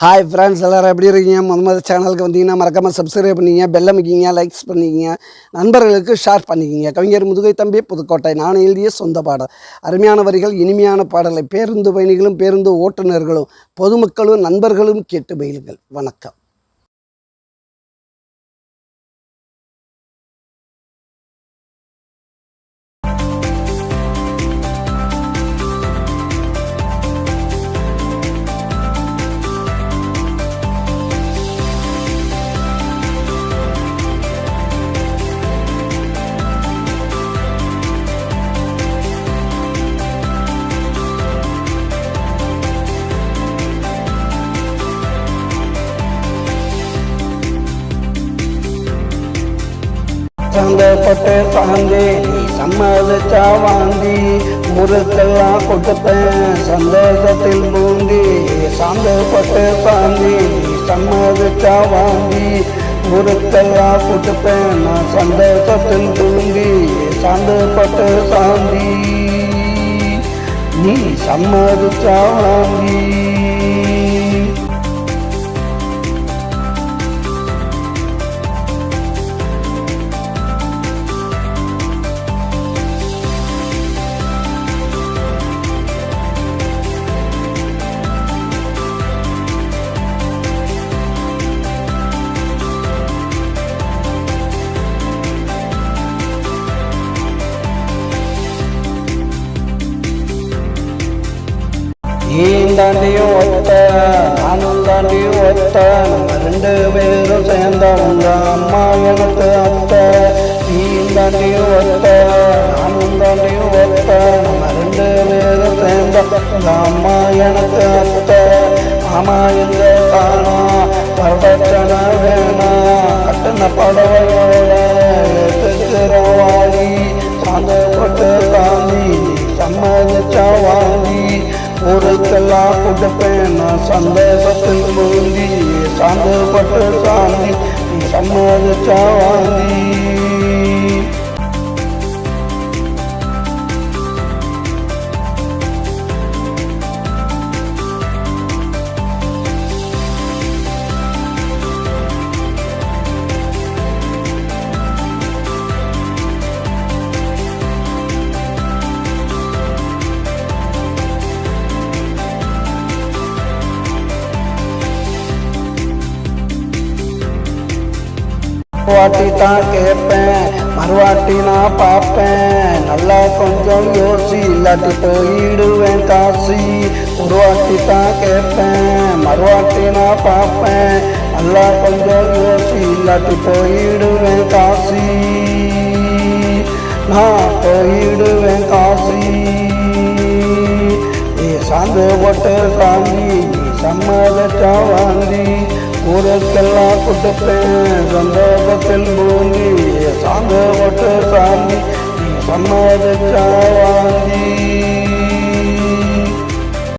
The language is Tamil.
ஹாய் ஃப்ரெண்ட்ஸ், எல்லோரும் எப்படி இருக்கீங்க? முதல் சேனலுக்கு வந்தீங்கன்னா மறக்காமல் சப்ஸ்கிரைப் பண்ணிக்கிங்க, பெல் அமைக்கிங்க, லைக்ஸ் பண்ணிக்கிங்க, நண்பர்களுக்கு ஷேர் பண்ணிக்கிங்க. கவிஞர் முதுகை தம்பி, புதுக்கோட்டை. நான் எழுதிய சொந்த பாடல். அருமையான வரிகள், இனிமையான பாடலை பேருந்து பயணிகளும் பேருந்து ஓட்டுநர்களும் பொதுமக்களும் நண்பர்களும் கேட்டு பயிலுங்கள். வணக்கம். சந்தப்பட்டு சாந்தி நீ சம்மதிச்சா வாந்தி முறுக்கெல்லாம் கொடுப்பேன் சந்தோஷத்தில் பூந்தி. சந்தப்பட்டு சாந்தி நீ சம்மதிச்சா வாந்தி முறுக்கெல்லாம் கொடுப்பேன் நான் சந்தோஷத்தில் பூந்தி. சந்தப்பட்டு சாந்தி நீ சம்மதிச்சா வாந்தி. தாண்டியும் ஒத்த நானும் தாண்டியும் ஒத்த நம்ம ரெண்டு பேரும் சேர்ந்தவங்க அம்மா எனக்கு அத்தை. தாண்டியும் ஒத்த நானும் தாண்டியும் ஒத்த நம்ம ரெண்டு பேரும் சேர்ந்தவங்க அம்மா எனக்கு அத்தை. மாமா எங்க காணோம் வரதட்சணை வேணாம் கட்டின படவையோட வாங்கி சாந்தப்பட்டு காந்தி சம்மதிச்சா வாங்கி ஊருக்கெல்லாம் கொடுப்பேன் நான் சந்தோஷத்தில் மூந்தி. சாந்தப்பட்டு சாந்தி நீ சம்மதிச்சா வாந்தி. வாட்டி தான் கேட்பேன் மறுவாட்டி நான் பார்ப்பேன் நல்லா கொஞ்சம் யோசி இல்லாட்டி போயிடுவேன் காசி. ஒரு வாட்டி தான் கேட்பேன் மறுவாட்டி நான் பார்ப்பேன் நல்லா கொஞ்சம் யோசி இல்லாட்டி போயிடுவேன் காசி. நான் போயிடுவேன் காசி. சாந்து போட்டு சாந்தி நீ சம்மதிச்சா வாந்தி ஊருக்கெல்லாம் கொடுப்பேன் சந்தோஷத்தில் பூந்தி. சாந்து போட்டு சாந்தி நீ சம்மதிச்சா